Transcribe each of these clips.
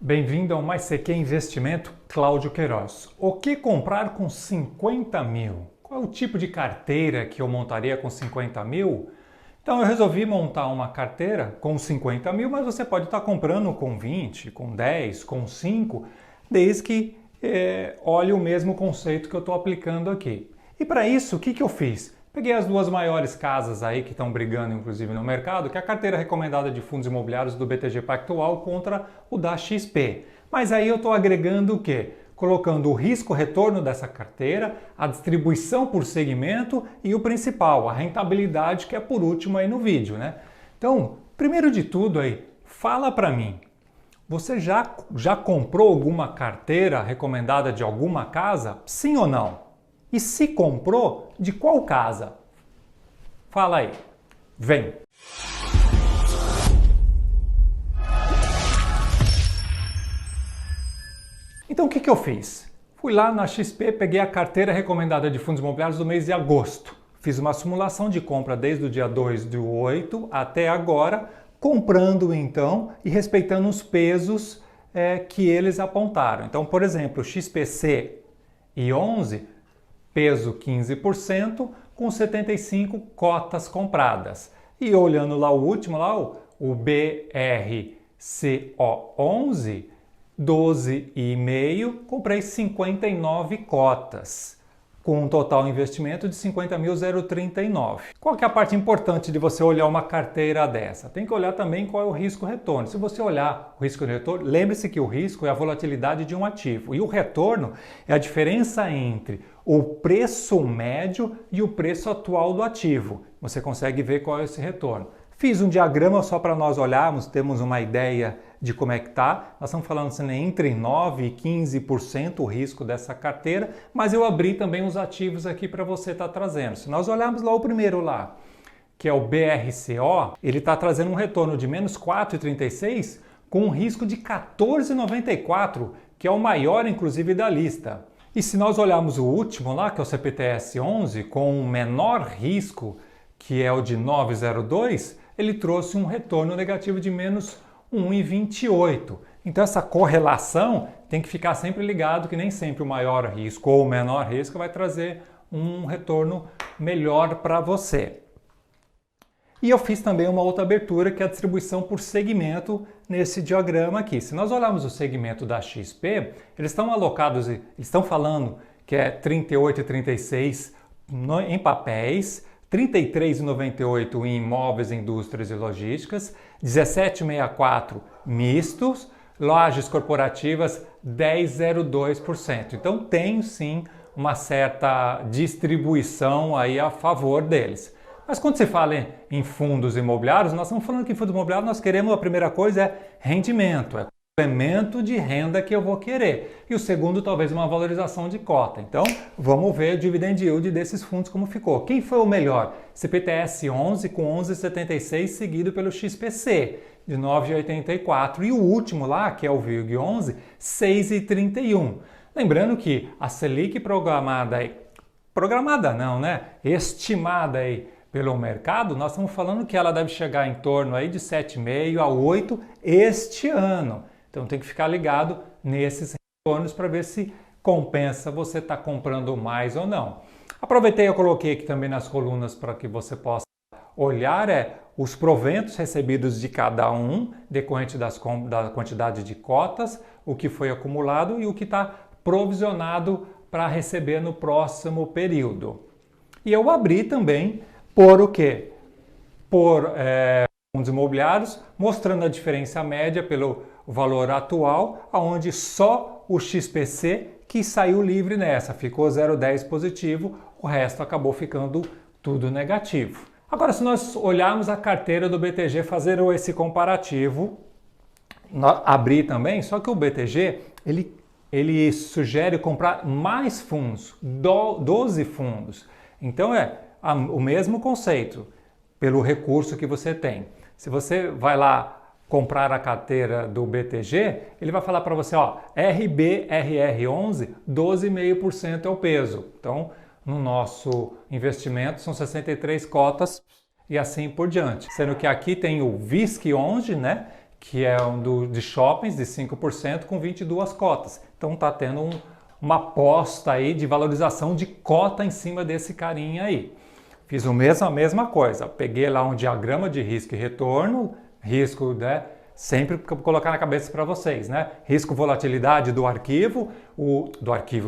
Bem-vindo ao Mais CQ Investimento, Cláudio Queiroz. O que comprar com 50 mil? Qual é o tipo de carteira que eu montaria com 50 mil? Então eu resolvi montar uma carteira com 50 mil, mas você pode estar comprando com 20, com 10, com 5, desde que olhe o mesmo conceito que eu estou aplicando aqui. E para isso, o que eu fiz? Peguei as duas maiores casas aí que estão brigando, inclusive, no mercado, que é a carteira recomendada de fundos imobiliários do BTG Pactual contra o da XP. Mas aí eu estou agregando o quê? Colocando o risco-retorno dessa carteira, a distribuição por segmento e o principal, a rentabilidade, que é por último aí no vídeo, né? Então, primeiro de tudo aí, fala para mim, você já comprou alguma carteira recomendada de alguma casa? Sim ou não? E se comprou, de qual casa? Fala aí. Vem! Então o que eu fiz? Fui lá na XP, peguei a carteira recomendada de fundos imobiliários do mês de agosto. Fiz uma simulação de compra desde o dia 2/8 até agora, comprando então e respeitando os pesos que eles apontaram. Então, por exemplo, XPC e 11, peso 15%, com 75 cotas compradas. E olhando lá o último, lá o BRCO11, 12,5, comprei 59 cotas, com um total investimento de 50.039. Qual que é a parte importante de você olhar uma carteira dessa? Tem que olhar também qual é o risco-retorno. Se você olhar o risco-retorno, lembre-se que o risco é a volatilidade de um ativo e o retorno é a diferença entre o preço médio e o preço atual do ativo. Você consegue ver qual é esse retorno. Fiz um diagrama só para nós olharmos, temos uma ideia de como é que está. Nós estamos falando assim, entre 9% e 15% o risco dessa carteira, mas eu abri também os ativos aqui para você estar trazendo. Se nós olharmos lá o primeiro lá, que é o BRCO, ele está trazendo um retorno de menos 4,36 com um risco de 14,94, que é o maior inclusive da lista. E se nós olharmos o último lá, que é o CPTS 11, com o menor risco, que é o de 9,02, ele trouxe um retorno negativo de menos 1,28. Então essa correlação tem que ficar sempre ligado que nem sempre o maior risco ou o menor risco vai trazer um retorno melhor para você. E eu fiz também uma outra abertura que é a distribuição por segmento nesse diagrama aqui. Se nós olharmos o segmento da XP, eles estão alocados, eles estão falando que é 38 e 36 em papéis, 33,98 em imóveis, indústrias e logísticas, 17,64 mistos, lojas corporativas 10,02%. Então tem sim uma certa distribuição aí a favor deles. Mas quando se fala em fundos imobiliários, nós estamos falando que em fundos imobiliários nós queremos, a primeira coisa é rendimento, é complemento de renda que eu vou querer. E o segundo, talvez uma valorização de cota. Então, vamos ver o dividend yield desses fundos como ficou. Quem foi o melhor? CPTS 11 com 11,76, seguido pelo XPC de 9,84. E o último lá, que é o VIG 11, 6,31. Lembrando que a Selic estimada aí pelo mercado, nós estamos falando que ela deve chegar em torno aí de 7,5 a 8 este ano. Então tem que ficar ligado nesses retornos para ver se compensa você estar comprando mais ou não. Aproveitei e eu coloquei aqui também nas colunas para que você possa olhar os proventos recebidos de cada um, decorrente da quantidade de cotas, o que foi acumulado e o que está provisionado para receber no próximo período. E eu abri também por o quê? Por fundos imobiliários, mostrando a diferença média pelo valor atual, onde só o XPC que saiu livre nessa, ficou 0,10 positivo, o resto acabou ficando tudo negativo. Agora, se nós olharmos a carteira do BTG, fazer esse comparativo, abri também, só que o BTG, ele sugere comprar mais fundos, 12 fundos. Então o mesmo conceito, pelo recurso que você tem. Se você vai lá comprar a carteira do BTG, ele vai falar para você, ó, RBRR11, 12,5% é o peso. Então, no nosso investimento são 63 cotas e assim por diante. Sendo que aqui tem o VISC11, né, que é um de shoppings de 5% com 22 cotas. Então está tendo uma aposta aí de valorização de cota em cima desse carinha aí. Fiz a mesma coisa, peguei lá um diagrama de risco e retorno, risco, né, sempre colocar na cabeça para vocês, né? Risco volatilidade do arquivo, do ativo,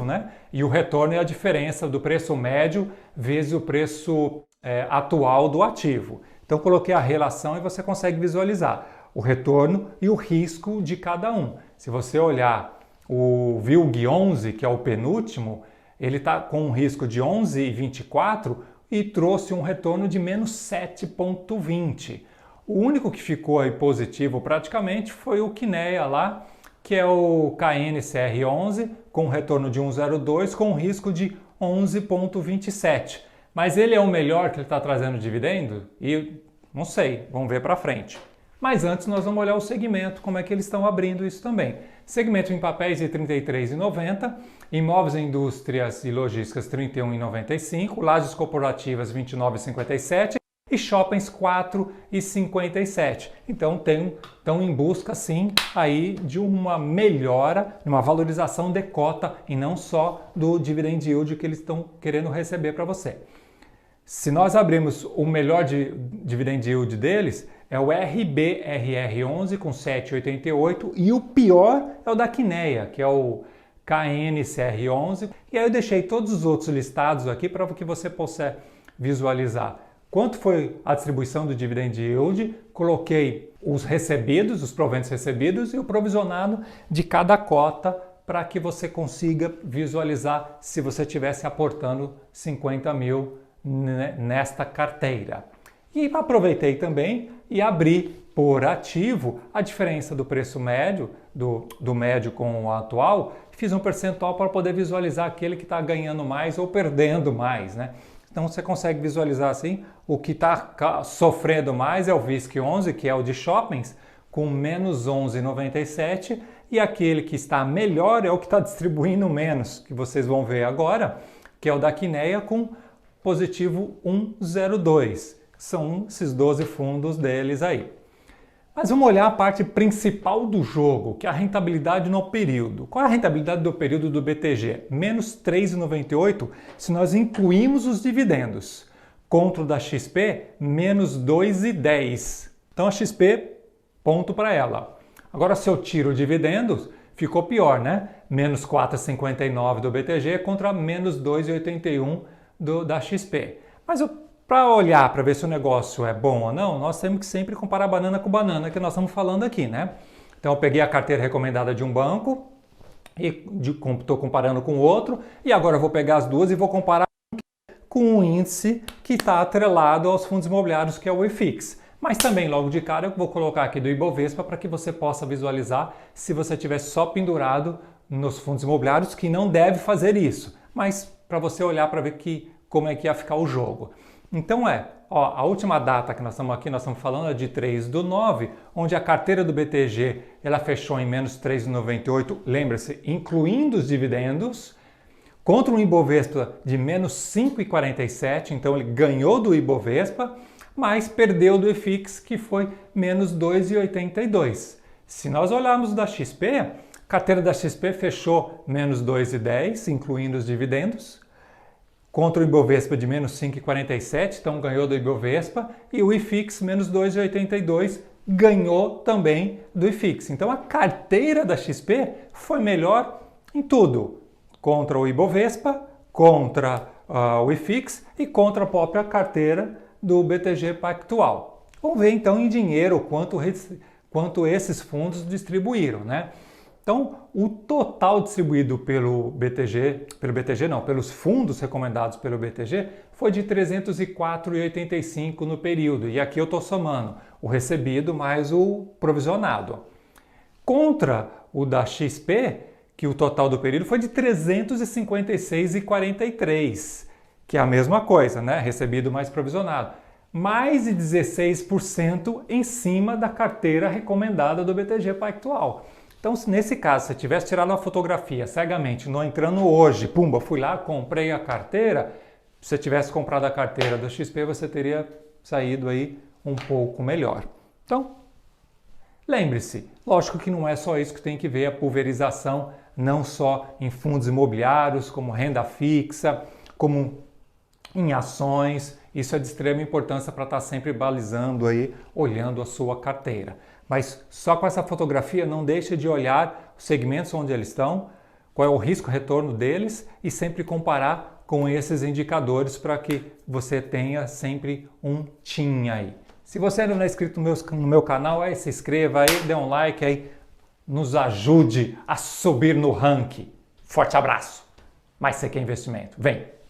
né? E o retorno é a diferença do preço médio vezes o preço atual do ativo. Então coloquei a relação e você consegue visualizar o retorno e o risco de cada um. Se você olhar o VILG 11, que é o penúltimo, ele está com um risco de 11,24 e trouxe um retorno de menos 7,20. O único que ficou aí positivo praticamente foi o Kinea lá, que é o KNCR11, com retorno de 1,02 com risco de 11,27. Mas ele é o melhor que ele está trazendo dividendo? E não sei, vamos ver para frente. Mas antes nós vamos olhar o segmento, como é que eles estão abrindo isso também. Segmento em papéis de R$ 33,90, imóveis, indústrias e logísticas R$ 31,95, lajes corporativas R$ 29,57 e shoppings R$ 4,57. Então estão em busca sim aí de uma melhora, uma valorização de cota e não só do dividend yield que eles estão querendo receber para você. Se nós abrirmos o melhor dividend yield deles, é o RBRR11 com 7,88 e o pior é o da Kinea, que é o KNCR11. E aí eu deixei todos os outros listados aqui para que você possa visualizar quanto foi a distribuição do dividend yield, coloquei os recebidos, os proventos recebidos e o provisionado de cada cota para que você consiga visualizar se você estivesse aportando 50 mil nesta carteira. E aproveitei também e abri por ativo a diferença do preço médio, do médio com o atual, fiz um percentual para poder visualizar aquele que está ganhando mais ou perdendo mais, né? Então você consegue visualizar assim, o que está sofrendo mais é o VISC 11, que é o de shoppings, com menos 11,97, e aquele que está melhor é o que está distribuindo menos, que vocês vão ver agora, que é o da Kinea com positivo 1,02. São esses 12 fundos deles aí. Mas vamos olhar a parte principal do jogo, que é a rentabilidade no período. Qual é a rentabilidade do período do BTG? Menos 3,98 se nós incluímos os dividendos. Contra o da XP, menos 2,10. Então a XP, ponto para ela. Agora se eu tiro dividendos, ficou pior, né? Menos 4,59 do BTG contra menos 2,81 da XP. Mas para olhar, para ver se o negócio é bom ou não, nós temos que sempre comparar banana com banana, que nós estamos falando aqui, né? Então eu peguei a carteira recomendada de um banco e estou comparando com outro, e agora eu vou pegar as duas e vou comparar com um índice que está atrelado aos fundos imobiliários, que é o IFIX. Mas também, logo de cara, eu vou colocar aqui do Ibovespa para que você possa visualizar se você estiver só pendurado nos fundos imobiliários, que não deve fazer isso, mas para você olhar para ver como é que ia ficar o jogo. Então a última data que nós estamos aqui, nós estamos falando é de 3/9, onde a carteira do BTG ela fechou em menos 3,98, lembra-se, incluindo os dividendos, contra um Ibovespa de menos 5,47, então ele ganhou do Ibovespa, mas perdeu do IFIX, que foi menos 2,82. Se nós olharmos da XP, a carteira da XP fechou menos 2,10, incluindo os dividendos, contra o Ibovespa de menos 5,47, então ganhou do Ibovespa, e o IFIX menos 2,82 ganhou também do IFIX. Então a carteira da XP foi melhor em tudo, contra o Ibovespa, contra o IFIX e contra a própria carteira do BTG Pactual. Vamos ver então em dinheiro quanto esses fundos distribuíram, né? Então, o total distribuído pelos fundos recomendados pelo BTG foi de 304,85 no período. E aqui eu estou somando o recebido mais o provisionado. Contra o da XP, que o total do período foi de 356,43, que é a mesma coisa, né? Recebido mais provisionado. Mais de 16% em cima da carteira recomendada do BTG Pactual. Então, se nesse caso, você tivesse tirado uma fotografia cegamente, não entrando hoje, pumba, fui lá, comprei a carteira, se você tivesse comprado a carteira do XP, você teria saído aí um pouco melhor. Então, Lembre-se, lógico que não é só isso que tem que ver, a pulverização não só em fundos imobiliários, como renda fixa, como em ações. Isso é de extrema importância para estar sempre balizando aí, olhando a sua carteira. Mas só com essa fotografia não deixe de olhar os segmentos onde eles estão, qual é o risco-retorno deles e sempre comparar com esses indicadores para que você tenha sempre um TIM aí. Se você ainda não é inscrito no meu canal, aí se inscreva aí, dê um like aí, nos ajude a subir no ranking. Forte abraço! Mais CQ Investimento, vem!